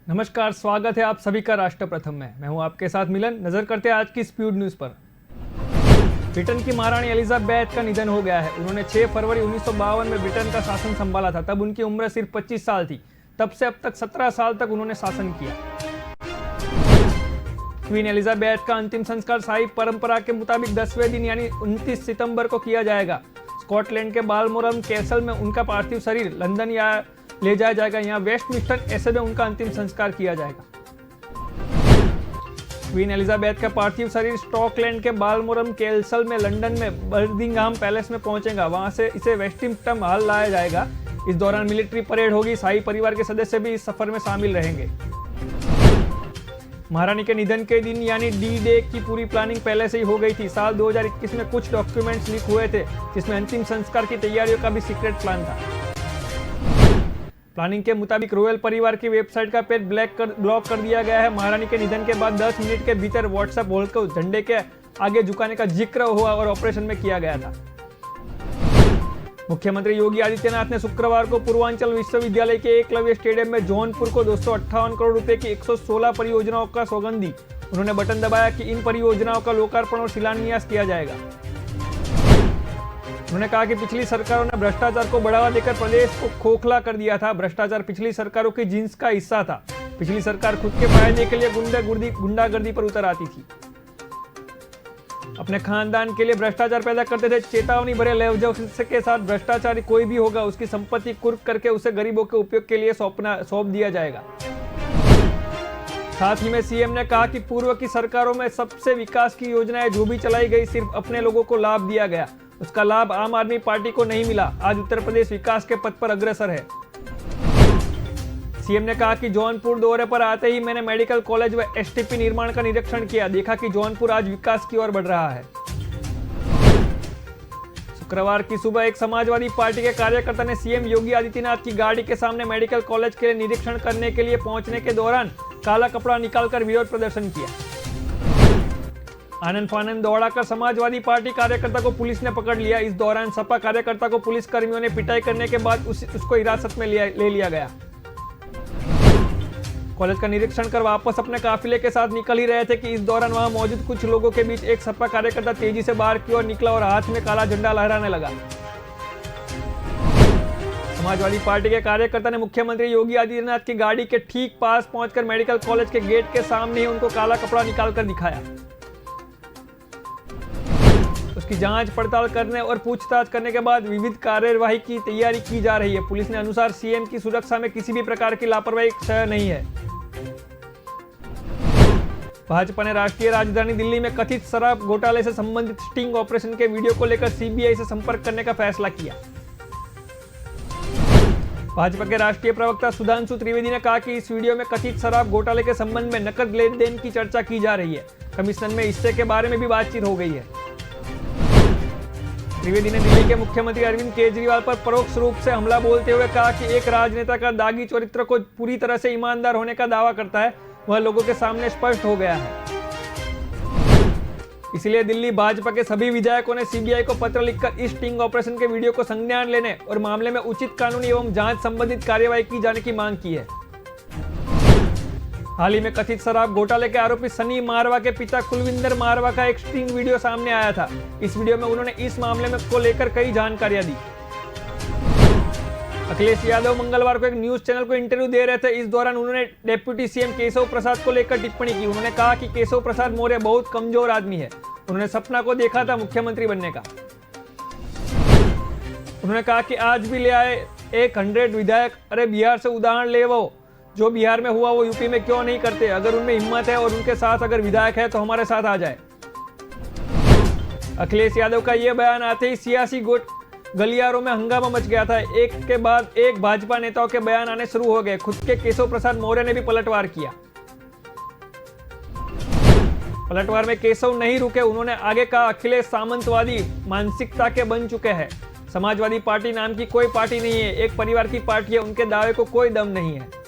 नमस्कार, स्वागत है आप सभी का राष्ट्र प्रथम में। मैं हूं आपके साथ मिलन। नजर करते हैं आज की स्पीड न्यूज पर। ब्रिटेन की महारानी एलिजाबेथ का निधन हो गया है। उन्होंने 6 फरवरी 1952 में ब्रिटेन का शासन संभाला था। तब उनकी उम्र सिर्फ 25 साल थी। तब से अब तक 17 साल तक उन्होंने शासन किया। क्वीन एलिजाबेथ का अंतिम संस्कार शाही परंपरा के मुताबिक 10वें दिन यानी 29 सितंबर को किया जाएगा। स्कॉटलैंड के बालमोरल कैसल में उनका पार्थिव शरीर लंदन या ले जाया जाएगा। यहाँ वेस्टमिंस्टर एसे में उनका अंतिम संस्कार किया जाएगा। क्वीन एलिजाबेथ का पार्थिव शरीर स्कॉटलैंड के बालमोरल कैसल में लंदन में बर्मिंघम पैलेस में पहुंचेगा। वहां से इसे वेस्टमिंस्टर हॉल लाया जाएगा। इस दौरान मिलिट्री परेड होगी। शाही परिवार के सदस्य भी इस सफर में शामिल रहेंगे। महारानी के निधन के दिन यानी डी डे की पूरी प्लानिंग पहले से ही हो गई थी। साल 2021 में कुछ डॉक्यूमेंट्स लीक हुए थे, जिसमें अंतिम संस्कार की तैयारियों का भी सीक्रेट प्लान था। प्लानिंग के मुताबिक रॉयल परिवार की वेबसाइट का पेज ब्लॉक कर दिया गया है। महारानी के निधन के बाद 10 मिनट के भीतर व्हाट्सएप होल्ड को झंडे के आगे झुकाने का जिक्र हुआ और ऑपरेशन में किया गया था। मुख्यमंत्री योगी आदित्यनाथ ने शुक्रवार को पूर्वांचल विश्वविद्यालय के एकलव्य स्टेडियम में जौनपुर को 258 करोड़ रुपए की 116 परियोजनाओं का सौगंध दी। उन्होंने बटन दबाया कि इन परियोजनाओं का लोकार्पण और शिलान्यास किया जाएगा। उन्होंने कहा कि पिछली सरकारों ने भ्रष्टाचार को बढ़ावा देकर प्रदेश को खोखला कर दिया था। भ्रष्टाचार पिछली सरकारों की जींस का हिस्सा था। पिछली सरकार खुद के फायदे के लिए गुंडागर्दी पर उतर आती थी। अपने खानदान के लिए भ्रष्टाचार पैदा करते थे। चेतावनी भरे लफ्ज के साथ भ्रष्टाचारी कोई भी होगा, उसकी संपत्ति कुर्क करके उसे गरीबों के उपयोग के लिए सौंप दिया जाएगा। साथ ही में सीएम ने कहा कि पूर्व की सरकारों में सबसे विकास की योजनाएं जो भी चलाई गई, सिर्फ अपने लोगों को लाभ दिया गया। उसका लाभ आम आदमी पार्टी को नहीं मिला। आज उत्तर प्रदेश विकास के पथ पर अग्रसर है। सीएम ने कहा कि जौनपुर दौरे पर आते ही मैंने मेडिकल कॉलेज व एसटीपी निर्माण का निरीक्षण किया। देखा कि जौनपुर आज विकास की ओर बढ़ रहा है। शुक्रवार की सुबह एक समाजवादी पार्टी के कार्यकर्ता ने सीएम योगी आदित्यनाथ की गाड़ी के सामने मेडिकल कॉलेज के लिए निरीक्षण करने के लिए पहुंचने के दौरान काला कपड़ा निकालकर विरोध प्रदर्शन किया। आनंद फानंद दौड़ाकर समाजवादी पार्टी कार्यकर्ता को पुलिस ने पकड़ लिया। इस दौरान सपा कार्यकर्ता को पुलिस कर्मियों ने पिटाई करने के बाद उसको हिरासत में ले लिया गया। कॉलेज का निरीक्षण कर वापस अपने काफिले के साथ निकल ही रहे थे कि इस दौरान वहां मौजूद कुछ लोगों के बीच एक सपा कार्यकर्ता तेजी से बाहर की ओर निकला और हाथ में काला झंडा लहराने लगा। समाजवादी पार्टी के कार्यकर्ता ने मुख्यमंत्री योगी आदित्यनाथ की गाड़ी के ठीक पास पहुंचकर मेडिकल कॉलेज के गेट के सामने ही उनको काला कपड़ा निकालकर दिखाया। उसकी जांच पड़ताल करने और पूछताछ करने के बाद विविध कार्यवाही की तैयारी की जा रही है। पुलिस ने अनुसार सीएम की सुरक्षा में किसी भी प्रकार की लापरवाही क्षय नहीं है। भाजपा ने राष्ट्रीय राजधानी दिल्ली में कथित शराब घोटाले से संबंधित स्टिंग ऑपरेशन के वीडियो को लेकर सीबीआई से संपर्क करने का फैसला किया। भाजपा के राष्ट्रीय प्रवक्ता सुधांशु त्रिवेदी ने कहा कि इस वीडियो में कथित शराब घोटाले के संबंध में नकद लेन देन की चर्चा की जा रही है। कमीशन में हिस्से के बारे में भी बातचीत हो गई है। त्रिवेदी ने दिल्ली के मुख्यमंत्री अरविंद केजरीवाल पर परोक्ष रूप से हमला बोलते हुए कहा कि एक राजनेता का दागी चरित्र को पूरी तरह से ईमानदार होने का दावा करता है, वह लोगों के सामने स्पष्ट हो गया है। इसलिए दिल्ली भाजपा के सभी विधायकों ने सीबीआई को पत्र लिखकर इस स्टिंग ऑपरेशन के वीडियो को संज्ञान लेने और मामले में उचित कानूनी एवं जांच संबंधित कार्यवाही की जाने की मांग की है। हाल ही में कथित शराब घोटाले के आरोपी सनी मारवा के पिता कुलविंदर मारवा का एक स्टिंग वीडियो सामने आया था। इस वीडियो में उन्होंने इस मामले में को लेकर कई जानकारियां दी। अखिलेश यादव मंगलवार को एक न्यूज चैनल को इंटरव्यू दे रहे थे। इस दौरान उन्होंने डिप्टी सीएम केशव प्रसाद को लेकर टिप्पणी की। उन्होंने कहा कि केशव प्रसाद मौर्य बहुत कमजोर आदमी है। उन्होंने सपना को देखा था मुख्यमंत्री बनने का। उन्होंने कहा कि आज भी ले आए 100 विधायक। अरे बिहार से उदाहरण ले, वो जो बिहार में हुआ वो यूपी में क्यों नहीं करते? अगर उनमें हिम्मत है और उनके साथ अगर विधायक है तो हमारे साथ आ जाए। अखिलेश यादव का यह बयान आते ही सियासी गलियारों में हंगामा मच गया था। एक के बाद एक भाजपा नेताओं के बयान आने शुरू हो गए। खुद के केशव प्रसाद मौर्य ने भी पलटवार किया। पलटवार में केशव नहीं रुके। उन्होंने आगे कहा, अखिलेश सामंतवादी मानसिकता के बन चुके हैं। समाजवादी पार्टी नाम की कोई पार्टी नहीं है, एक परिवार की पार्टी है। उनके दावे को कोई दम नहीं है।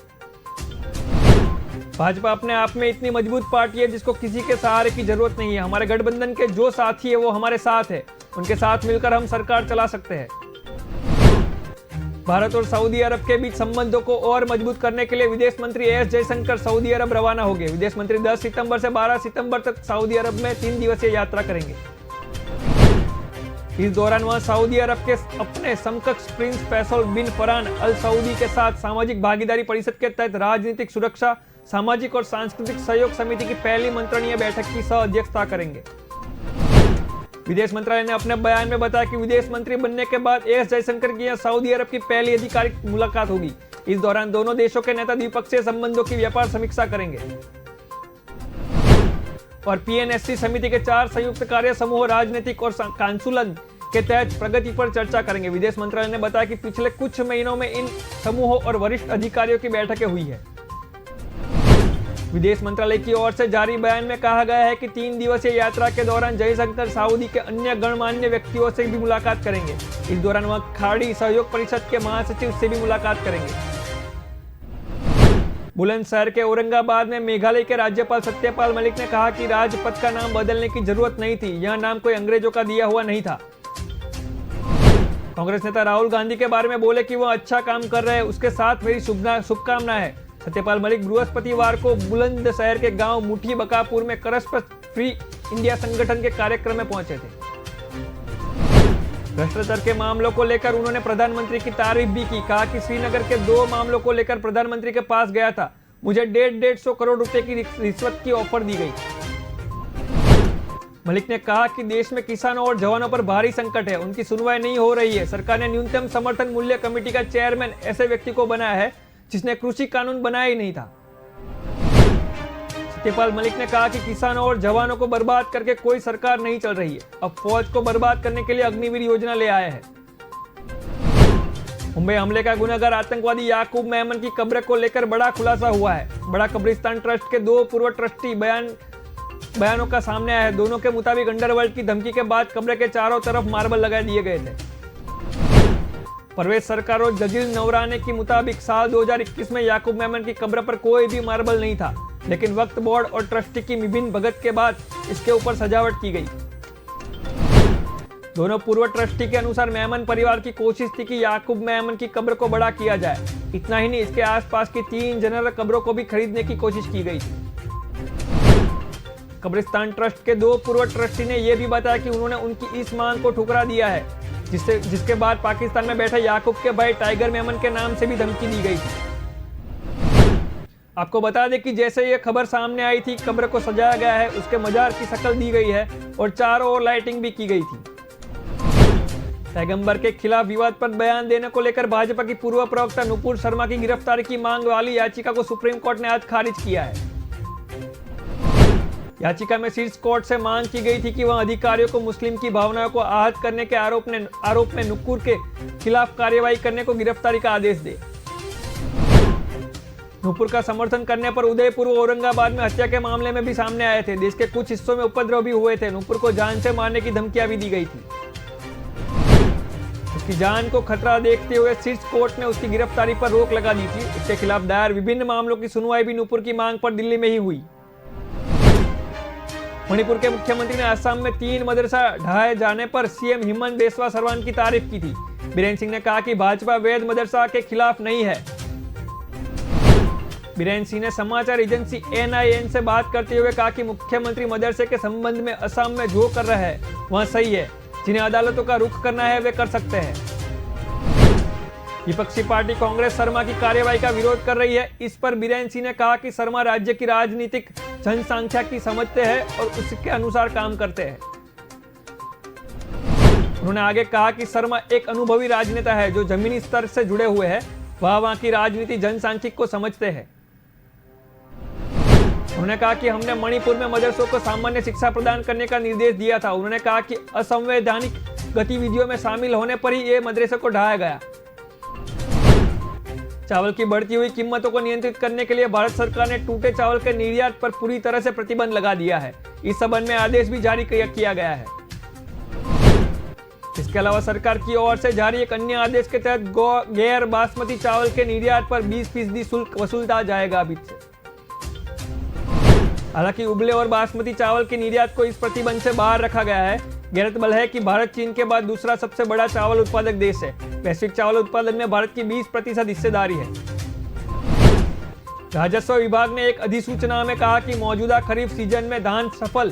भाजपा अपने आप में इतनी मजबूत पार्टी है जिसको किसी के सहारे की जरूरत नहीं है। हमारे गठबंधन के जो साथी है वो हमारे साथ है। उनके साथ मिलकर हम सरकार चला सकते हैं। भारत और सऊदी अरब के बीच संबंधों को और मजबूत करने के लिए विदेश मंत्री एस जयशंकर सऊदी अरब रवाना हो गए। विदेश मंत्री 10 सितंबर से 12 सितंबर तक सऊदी अरब में 3 दिवसीय यात्रा करेंगे। इस दौरान वह सऊदी अरब के अपने समकक्ष प्रिंस फैसल बिन फरहान अल सऊदी के साथ सामाजिक भागीदारी परिषद के तहत राजनीतिक सुरक्षा, सामाजिक और सांस्कृतिक सहयोग समिति की पहली मंत्रणीय बैठक की सह अध्यक्षता करेंगे। विदेश मंत्रालय ने अपने बयान में बताया कि विदेश मंत्री बनने के बाद एस जयशंकर की यह सऊदी अरब की पहली आधिकारिक मुलाकात होगी। इस दौरान दोनों देशों के नेता द्विपक्षीय संबंधों की व्यापार समीक्षा करेंगे और पीएनएससी समिति के 4 संयुक्त कार्य समूह राजनीतिक और काउंसिलन के तहत प्रगति पर चर्चा करेंगे। विदेश मंत्रालय ने बताया कि पिछले कुछ महीनों में इन समूहों और वरिष्ठ अधिकारियों की बैठकें हुई है। विदेश मंत्रालय की ओर से जारी बयान में कहा गया है कि 3 दिवसीय यात्रा के दौरान जयशंकर सऊदी के अन्य गणमान्य व्यक्तियों से भी मुलाकात करेंगे। इस दौरान वह खाड़ी सहयोग परिषद के महासचिव से भी मुलाकात करेंगे। बुलंदशहर के औरंगाबाद में मेघालय के राज्यपाल सत्यपाल मलिक ने कहा कि राजपथ का नाम बदलने की जरूरत नहीं थी, यह नाम कोई अंग्रेजों का दिया हुआ नहीं था। कांग्रेस नेता राहुल गांधी के बारे में बोले कि वह अच्छा काम कर रहे हैं, उसके साथ मेरी शुभकामनाएं है। सत्यपाल मलिक बृहस्पतिवार को बुलंदशहर के गांव मुठी बकापुर में करस्प फ्री इंडिया संगठन के कार्यक्रम में पहुंचे थे। भ्रष्टाचार के मामलों को लेकर उन्होंने प्रधानमंत्री की तारीफ भी की। कहा कि श्रीनगर के 2 मामलों को लेकर प्रधानमंत्री के पास गया था, मुझे 150 करोड़ रुपए की रिश्वत की ऑफर दी गई। मलिक ने कहा कि देश में किसानों और जवानों पर भारी संकट है, उनकी सुनवाई नहीं हो रही है। सरकार ने न्यूनतम समर्थन मूल्य कमेटी का चेयरमैन ऐसे व्यक्ति को बनाया है जिसने कृषि कानून बनाया ही नहीं था। सत्यपाल मलिक ने कहा कि किसानों और जवानों को बर्बाद करके कोई सरकार नहीं चल रही है, अब फौज को बर्बाद करने के लिए अग्निवीर योजना ले आया है। मुंबई हमले का गुनहगार आतंकवादी याकूब मेमन की कब्र को लेकर बड़ा खुलासा हुआ है। बड़ा कब्रिस्तान ट्रस्ट के 2 पूर्व ट्रस्टी बयानों का सामने आया है। दोनों के मुताबिक अंडरवर्ल्ड की धमकी के बाद कब्र के चारों तरफ मार्बल लगा दिए गए थे। परवेज सरकार और जजील नवराने के मुताबिक साल 2021 में याकूब मेमन की कब्र पर कोई भी मार्बल नहीं था, लेकिन वक्त बोर्ड और ट्रस्टी की विभिन्न भगत के बाद इसके ऊपर सजावट की गई। दोनों पूर्व ट्रस्टी के अनुसार मेमन परिवार की कोशिश थी कि याकूब मेमन की कब्र को बड़ा किया जाए। इतना ही नहीं, इसके आसपास की 3 जनरल कब्रों को भी खरीदने की कोशिश की गई थी। कब्रिस्तान ट्रस्ट के 2 पूर्व ट्रस्टी ने यह भी बताया कि उन्होंने उनकी इस मांग को ठुकरा दिया है, जिसके बाद पाकिस्तान में बैठे याकूब के भाई टाइगर मेमन के नाम से भी धमकी दी गई थी। आपको बता दें कि जैसे ये खबर सामने आई थी, कब्र को सजाया गया है, उसके मजार की शक्ल दी गई है और चारों ओर लाइटिंग भी की गई थी। पैगंबर के खिलाफ विवाद पर बयान देने को लेकर भाजपा की पूर्व प्रवक्ता नुपुर शर्मा की गिरफ्तारी की मांग वाली याचिका को सुप्रीम कोर्ट ने आज खारिज किया है। याचिका में शीर्ष कोर्ट से मांग की गई थी कि वह अधिकारियों को मुस्लिम की भावनाओं को आहत करने के आरोप में नुपुर के खिलाफ कार्रवाई करने को गिरफ्तारी का आदेश दे। नुपुर का समर्थन करने पर उदयपुर और औरंगाबाद में हत्या के मामले में भी सामने आए थे। देश के कुछ हिस्सों में उपद्रव भी हुए थे। नुपुर को जान से मारने की धमकियां भी दी गई थी। उसकी जान को खतरा देखते हुए शीर्ष कोर्ट ने उसकी गिरफ्तारी पर रोक लगा दी थी। उसके खिलाफ दायर विभिन्न मामलों की सुनवाई भी नुपुर की मांग पर दिल्ली में ही हुई। मणिपुर के मुख्यमंत्री ने असम में 3 मदरसा ढहाए जाने पर सीएम हिमंत बिस्वा शर्मा की तारीफ की थी। बीरेन सिंह ने कहा कि भाजपा वैध मदरसा के खिलाफ नहीं है। बीरेन सिंह ने समाचार एजेंसी NIN से बात करते हुए कहा कि मुख्यमंत्री मदरसे के संबंध में असम में जो कर रहा है वह सही है। जिन्हें अदालतों का रुख करना है वे कर सकते हैं। विपक्षी पार्टी कांग्रेस शर्मा की कार्रवाई का विरोध कर रही है। इस पर बीरेन सिंह ने कहा कि शर्मा राज्य की राजनीतिक जनसंख्या की समझते हैं और उसके अनुसार काम करते हैं। उन्होंने आगे कहा कि शर्मा एक अनुभवी राजनेता है जो जमीनी स्तर से जुड़े हुए हैं। वहां की राजनीति जनसांख्यिक को समझते हैं। उन्होंने कहा कि हमने मणिपुर में मदरसों को सामान्य शिक्षा प्रदान करने का निर्देश दिया था। उन्होंने कहा कि असंवैधानिक गतिविधियों में शामिल होने पर ही ये मदरसे को ढहाया गया। चावल की बढ़ती हुई कीमतों को नियंत्रित करने के लिए भारत सरकार ने टूटे चावल के निर्यात पर पूरी तरह से प्रतिबंध लगा दिया है। इस संबंध में आदेश भी जारी किया गया है। इसके अलावा सरकार की ओर से जारी एक अन्य आदेश के तहत गैर बासमती चावल के निर्यात पर 20% शुल्क वसूला जाएगा अभी से। हालांकि उबले और बासमती चावल के निर्यात को इस प्रतिबंध से बाहर रखा गया है। गैरतमंद है कि भारत चीन के बाद दूसरा सबसे बड़ा चावल उत्पादक देश है। वैश्विक चावल उत्पादन में भारत की 20% हिस्सेदारी है। राजस्व विभाग ने एक अधिसूचना में कहा कि मौजूदा खरीफ सीजन में धान फसल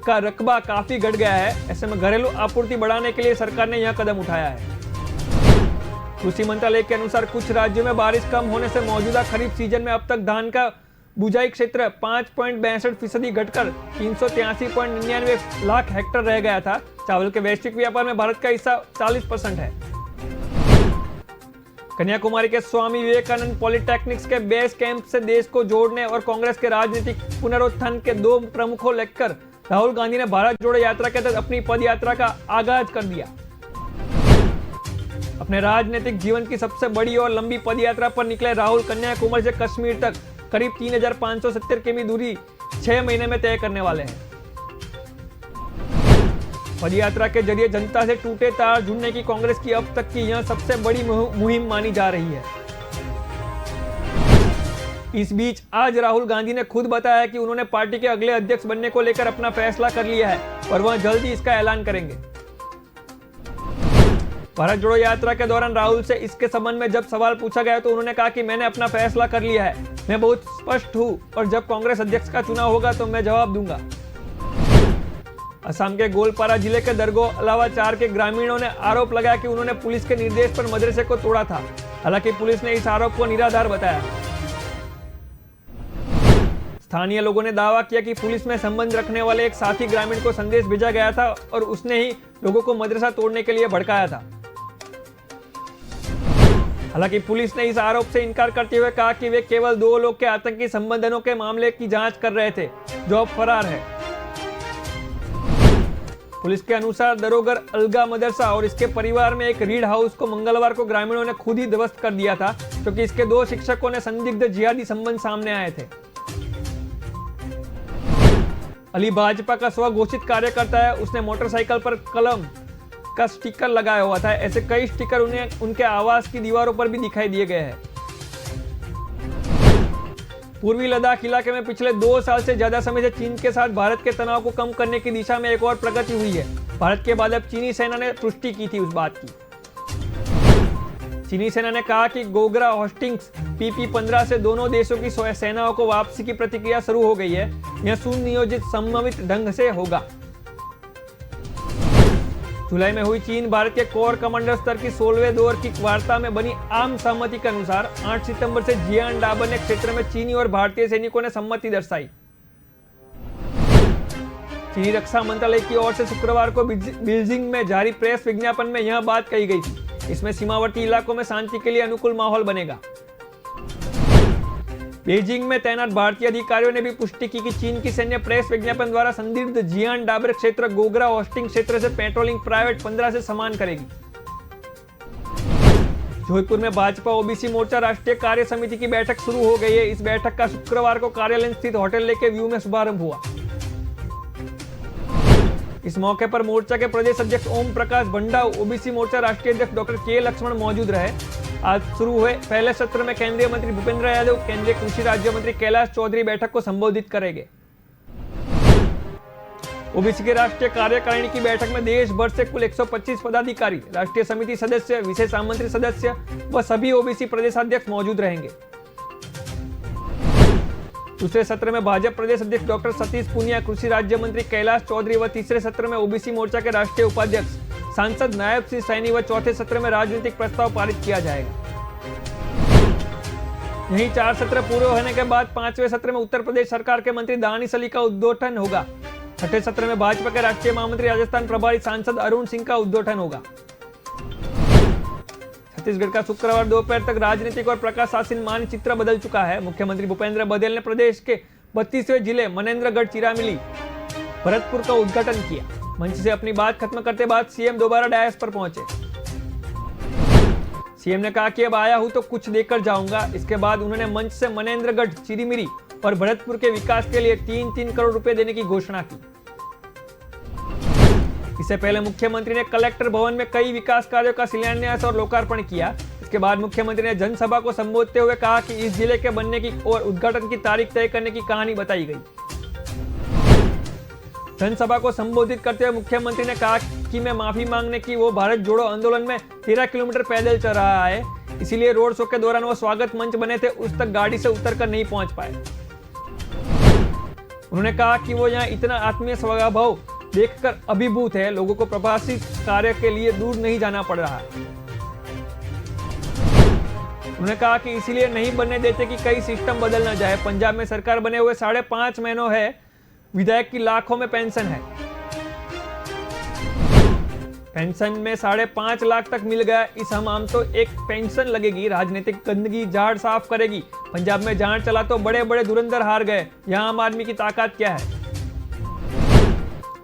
का रकबा काफी घट गया है। ऐसे में घरेलू आपूर्ति बढ़ाने के लिए सरकार ने यह कदम उठाया है। कृषि मंत्रालय के अनुसार कुछ राज्यों में बारिश कम होने से मौजूदा खरीफ सीजन में अब तक धान का बुझाई क्षेत्र 5.62% घटकर 383.99 लाख हेक्टेयर रह गया था। चावल के वैश्विक व्यापार में भारत का हिस्सा 40% है। कन्याकुमारी के स्वामी विवेकानंद पॉलिटेक्निक्स के बेस कैंप से देश को जोड़ने और कांग्रेस के राजनीतिक पुनरुत्थान के दो प्रमुखों लेकर राहुल गांधी ने भारत जोड़ो यात्रा के तहत अपनी पद यात्रा का आगाज कर दिया। अपने राजनीतिक जीवन की सबसे बड़ी और लंबी पद यात्रा पर निकले राहुल कन्याकुमारी से कश्मीर तक करीब 3570 किमी दूरी 6 महीने में तय करने वाले हैं। पदयात्रा के जरिए जनता से टूटे तार जुड़ने की कांग्रेस की अब तक की यह सबसे बड़ी मुहिम मानी जा रही है। इस बीच आज राहुल गांधी ने खुद बताया कि उन्होंने पार्टी के अगले अध्यक्ष बनने को लेकर अपना फैसला कर लिया है और वह जल्द ही इसका ऐलान करेंगे। भारत जोड़ो यात्रा के दौरान राहुल से इसके संबंध में जब सवाल पूछा गया तो उन्होंने कहा कि मैंने अपना फैसला कर लिया है, मैं बहुत स्पष्ट हूं और जब कांग्रेस अध्यक्ष का चुनाव होगा तो मैं जवाब दूंगा। असम के गोलपारा जिले के दरगो अलावा 4 के ग्रामीणों ने आरोप लगाया कि उन्होंने पुलिस के निर्देश पर मदरसे को तोड़ा था। हालांकि पुलिस ने इस आरोप को निराधार बताया। स्थानीय लोगों ने दावा किया कि पुलिस में संबंध रखने वाले एक साथी ग्रामीण को संदेश भेजा गया था और उसने ही लोगों को मदरसा तोड़ने के लिए भड़काया था। हालांकि पुलिस ने इस आरोप से इनकार करते हुए कहा कि वे केवल 2 लोग के आतंकी संबंधों के मामले की जांच कर रहे थे जो अब फरार है। पुलिस के अनुसार दरोगर अलगा मदरसा और इसके परिवार में एक रीड हाउस को मंगलवार को ग्रामीणों ने खुद ही ध्वस्त कर दिया था क्योंकि इसके 2 शिक्षकों ने संदिग्ध जिहादी संबंध सामने आए थे। अली भाजपा का स्वघोषित कार्यकर्ता है। उसने मोटरसाइकिल पर कलम का स्टिकर लगाया हुआ था। ऐसे कई स्टिकर उन्हें उनके आवास की दीवारों पर भी दिखाई दिए गए हैं। पूर्वी लद्दाख इलाके में पिछले 2 साल से ज्यादा समय से चीन के साथ भारत के तनाव को कम करने की दिशा में एक और प्रगति हुई है। भारत के बाद अब चीनी सेना ने पुष्टि की थी उस बात की। चीनी सेना ने कहा कि गोगरा होस्टिंग्स PP-15 से दोनों देशों की सेनाओं को वापसी की प्रक्रिया शुरू हो गई है। यह सुनियोजित समन्वित ढंग से होगा। जुलाई में हुई चीन भारत के कोर कमांडर स्तर की 16वें दौर की वार्ता में बनी आम सहमति के अनुसार 8 सितंबर से जियान डाबन क्षेत्र में चीनी और भारतीय सैनिकों ने सम्मति दर्शाई। चीनी रक्षा मंत्रालय की ओर से शुक्रवार को बीजिंग में जारी प्रेस विज्ञापन में यह बात कही गई थी। इसमें सीमावर्ती इलाकों में शांति के लिए अनुकूल माहौल बनेगा। बीजिंग में तैनात भारतीय अधिकारियों ने भी पुष्टि की कि चीन की सैन्य प्रेस विज्ञापन द्वारा संदिग्ध जियान डाबर क्षेत्र गोगरा होस्टिंग क्षेत्र से पेट्रोलिंग प्राइवेट 15 से समान करेगी। जोधपुर में भाजपा ओबीसी मोर्चा राष्ट्रीय कार्य समिति की बैठक शुरू हो गई है। इस बैठक का शुक्रवार को कार्यालय स्थित होटल लेके व्यू में शुभारंभ हुआ। इस मौके पर मोर्चा के प्रदेश अध्यक्ष ओम प्रकाश भंडाऊ, ओबीसी मोर्चा राष्ट्रीय अध्यक्ष डॉक्टर के लक्ष्मण मौजूद रहे। आज शुरू हुए पहले सत्र में केंद्रीय मंत्री भूपेंद्र यादव, केंद्रीय कृषि राज्य मंत्री कैलाश चौधरी बैठक को संबोधित करेंगे। ओबीसी के राष्ट्रीय कार्यकारिणी की बैठक में देश भर से कुल 125 पदाधिकारी, राष्ट्रीय समिति सदस्य, विशेष आमंत्रित सदस्य व सभी ओबीसी प्रदेशाध्यक्ष मौजूद रहेंगे। दूसरे सत्र में भाजपा प्रदेश अध्यक्ष डॉक्टर सतीश पूनिया, कृषि राज्य मंत्री कैलाश चौधरी व तीसरे सत्र में ओबीसी मोर्चा के राष्ट्रीय उपाध्यक्ष सांसद नायब सिंह सैनी व चौथे सत्र में राजनीतिक प्रस्ताव पारित किया जाएगा। यहीं 4 सत्र पूरे होने के बाद 5वें सत्र में उत्तर प्रदेश सरकार के मंत्री दानिश अली का उद्घाटन होगा। छठे सत्र में भाजपा के राष्ट्रीय महामंत्री राजस्थान प्रभारी सांसद अरुण सिंह का उद्घाटन होगा। छत्तीसगढ़ का शुक्रवार दोपहर तक राजनीतिक और प्रशासनिक मानचित्र बदल चुका है। मुख्यमंत्री भूपेंद्र बघेल ने प्रदेश के 32वें जिले मनेन्द्रगढ़, चिरामिली, भरतपुर का उद्घाटन किया। मंच से अपनी बात खत्म करते बाद सीएम दोबारा डायस पर पहुंचे। सीएम ने कहा कि अब आया हूं तो कुछ देकर जाऊंगा। इसके बाद उन्होंने मंच से मनेन्द्रगढ़, चिरीमिरी और भरतपुर के विकास के लिए 3-3 करोड़ रुपए देने की घोषणा की। इससे पहले मुख्यमंत्री ने कलेक्टर भवन में कई विकास कार्यों का शिलान्यास और लोकार्पण किया। इसके बाद मुख्यमंत्री ने जनसभा को संबोधते हुए कहा कि इस जिले के बनने की और उद्घाटन की तारीख तय करने की कहानी बताई गई। जनसभा को संबोधित करते हुए मुख्यमंत्री ने कहा कि मैं माफी मांगने की वो भारत जोड़ो आंदोलन में 13 किलोमीटर पैदल चल रहा है, इसीलिए रोड शो के दौरान वो स्वागत मंच बने थे उस तक गाड़ी से उतरकर नहीं पहुंच पाए। उन्होंने कहा कि वो यहाँ इतना आत्मीय स्वभाव देखकर अभिभूत है, लोगों को प्रभावित कार्य के लिए दूर नहीं जाना पड़ रहा है। उन्होंने कहा कि इसीलिए नहीं बनने देते कि कई सिस्टम बदल ना जाए। पंजाब में सरकार बने हुए 5.5 महीनों है, विधायक की लाखों में पेंशन है, पेंशन में 5.5 लाख तक मिल गया। इस हम तो एक पेंशन लगेगी, राजनीतिक गंदगी झाड़ साफ करेगी। पंजाब में झाड़ चला तो बड़े बड़े धुरंधर हार गए, यहाँ आम आदमी की ताकत क्या है।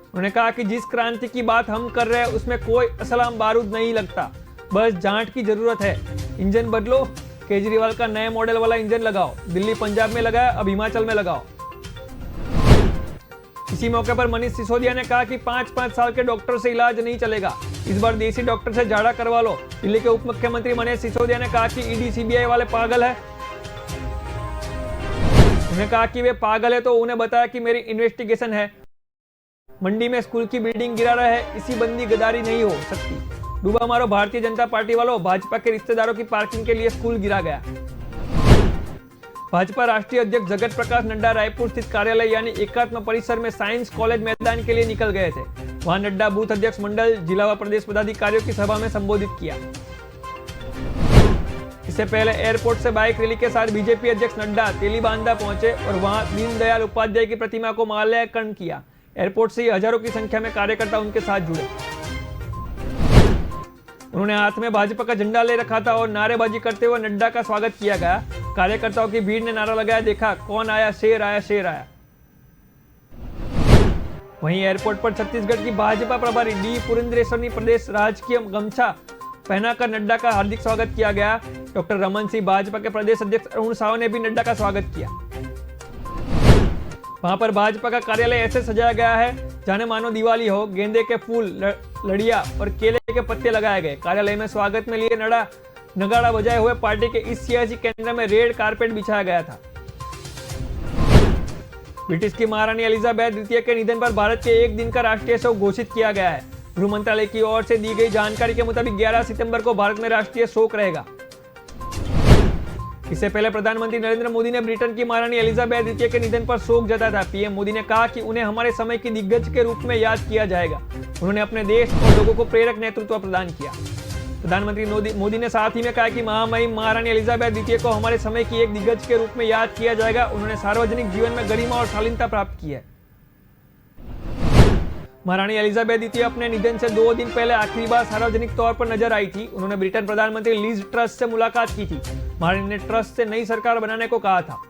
उन्होंने कहा कि जिस क्रांति की बात हम कर रहे हैं उसमें कोई असलाम बारूद नहीं लगता, बस जांच की जरूरत है। इंजन बदलो, केजरीवाल का नए मॉडल वाला इंजन लगाओ, दिल्ली पंजाब में लगाया, अब हिमाचल में लगाओ। इसी मौके पर मनीष सिसोदिया ने कहा कि 5-5 साल के डॉक्टर से इलाज नहीं चलेगा, इस बार देसी डॉक्टर से झाड़ा करवा लो। दिल्ली के उप मुख्यमंत्री मनीष सिसोदिया ने कहा कि ईडी सीबीआई वाले पागल है। उन्होंने कहा कि वे पागल है तो उन्हें बताया कि मेरी इन्वेस्टिगेशन है। मंडी में स्कूल की बिल्डिंग गिरा रहा है, इसी बंदी गद्दारी नहीं हो सकती। डूबा मारो भारतीय जनता पार्टी वालों, भाजपा के रिश्तेदारों की पार्किंग के लिए स्कूल गिरा गया। भाजपा राष्ट्रीय अध्यक्ष जगत प्रकाश नड्डा रायपुर स्थित कार्यालय यानी एकात्म परिसर में साइंस कॉलेज मैदान के लिए निकल गए थे। वहां नड्डा बूथ अध्यक्ष मंडल, जिला व प्रदेश पदाधिकारियों की सभा में संबोधित किया। इससे पहले एयरपोर्ट से बाइक रैली के साथ बीजेपी अध्यक्ष नड्डा तेलीबांधा पहुंचे और वहां दीनदयाल उपाध्याय की प्रतिमा को माल्यार्पण किया। एयरपोर्ट से हजारों की संख्या में कार्यकर्ता उनके साथ जुड़े। उन्होंने हाथ में भाजपा का झंडा ले रखा था और नारेबाजी करते हुए नड्डा का स्वागत किया गया। कार्यकर्ताओं की भीड़ ने नारा लगाया, देखा कौन आया, शेर आया, शेर आया। वहीं एयरपोर्ट पर छत्तीसगढ़ की भाजपा प्रभारी डी पुरंदेश्वरी प्रदेश राजकीय गमछा पहनाकर नड्डा का हार्दिक स्वागत किया गया। डॉक्टर रमन सिंह, भाजपा के प्रदेश अध्यक्ष अरुण साव ने भी नड्डा का स्वागत किया। वहां पर भाजपा का कार्यालय ऐसे सजाया गया है जाने मानो दिवाली हो। गेंदे के फूल, लड़िया और केले के पत्ते लगाए गए। कार्यालय में स्वागत में लिए नगाड़ा बजाए हुए पार्टी के इस सियासी केंद्र में रेड कारपेट बिछाया गया था। ब्रिटिश की महारानी एलिजाबेथ द्वितीय के निधन पर भारत के एक दिन का राष्ट्रीय शोक घोषित किया गया है। गृह मंत्रालय की ओर से दी गई जानकारी के मुताबिक 11 सितंबर को भारत में राष्ट्रीय शोक रहेगा। इससे पहले प्रधानमंत्री नरेंद्र मोदी ने ब्रिटेन की महारानी एलिजाबेथ द्वितीय के निधन पर शोक जताया था। पीएम मोदी ने कहा कि उन्हें हमारे समय की दिग्गज के रूप में याद किया जाएगा। उन्होंने अपने देश और लोगों को प्रेरक नेतृत्व प्रदान किया। प्रधानमंत्री मोदी ने साथ ही में कहा कि महामहिम महारानी एलिजाबेथ द्वितीय को हमारे समय की एक दिग्गज के रूप में याद किया जाएगा। उन्होंने सार्वजनिक जीवन में गरिमा और शालीनता प्राप्त की है। महारानी एलिजाबेथ द्वितीय अपने निधन से 2 दिन पहले आखिरी बार सार्वजनिक तौर पर नजर आई थी। उन्होंने ब्रिटेन प्रधानमंत्री लीज ट्रस से मुलाकात की थी। महारानी ने ट्रस से नई सरकार बनाने को कहा था।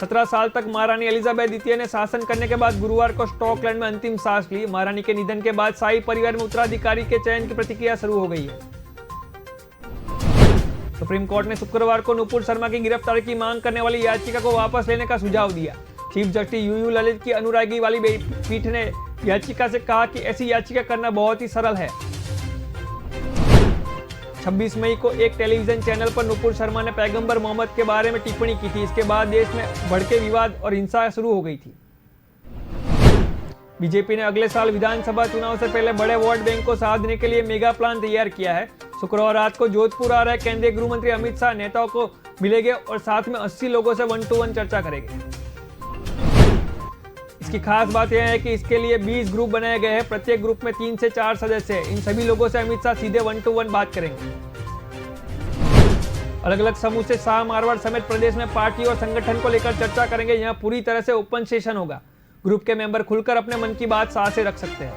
17 साल तक महारानी एलिजाबेथ द्वितीय ने शासन करने के बाद गुरुवार को स्कॉटलैंड में अंतिम सांस ली। महारानी के निधन के बाद शाही परिवार में उत्तराधिकारी के चयन की प्रक्रिया शुरू हो गई है। सुप्रीम कोर्ट ने शुक्रवार को नुपुर शर्मा की गिरफ्तारी की मांग करने वाली याचिका को वापस लेने का सुझाव दिया। चीफ जस्टिस यूयू ललित की अनुरागी वाली पीठ ने याचिका से कहा कि ऐसी याचिका करना बहुत ही सरल है। 26 मई को एक टेलीविजन चैनल पर नुपुर शर्मा ने पैगंबर मोहम्मद के बारे में टिप्पणी की थी। इसके बाद देश में भड़के विवाद और हिंसा शुरू हो गई थी। बीजेपी ने अगले साल विधानसभा चुनाव से पहले बड़े वोट बैंक को साधने के लिए मेगा प्लान तैयार किया है। शुक्रवार रात को जोधपुर आ रहे केंद्रीय गृह मंत्री अमित शाह नेताओं को मिलेंगे और साथ में 80 लोगों से 1-to-1 चर्चा करेंगे। इसकी खास बात यह है कि इसके लिए 20 ग्रुप बनाए गए हैं। प्रत्येक ग्रुप में 3 से 4 सदस्य हैं। इन सभी लोगों से अमित शाह सीधे 1-to-1 बात करेंगे। अलग अलग समूह से शाह मारवाड़ समेत प्रदेश में पार्टी और संगठन को लेकर चर्चा करेंगे। यहाँ पूरी तरह से ओपन सेशन होगा। ग्रुप के मेंबर खुलकर अपने मन की बात शाह से रख सकते हैं।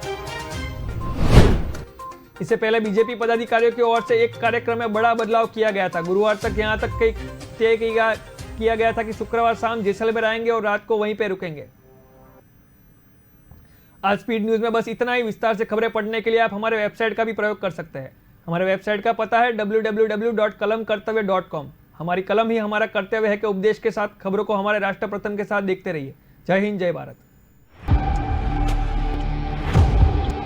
इससे पहले बीजेपी पदाधिकारियों की ओर से एक कार्यक्रम में बड़ा बदलाव किया गया था। गुरुवार तक यहां तक तय किया गया था कि शुक्रवार शाम जैसलमेर आएंगे और रात को वहीं पे रुकेंगे। आज स्पीड न्यूज में बस इतना ही। विस्तार से खबरें पढ़ने के लिए आप हमारे वेबसाइट का भी प्रयोग कर सकते हैं। हमारे वेबसाइट का पता है www.kalamkartavya.com। हमारी कलम ही हमारा कर्तव्य है के उपदेश के साथ खबरों को हमारे राष्ट्र प्रथम के साथ देखते रहिए। जय हिंद, जय भारत।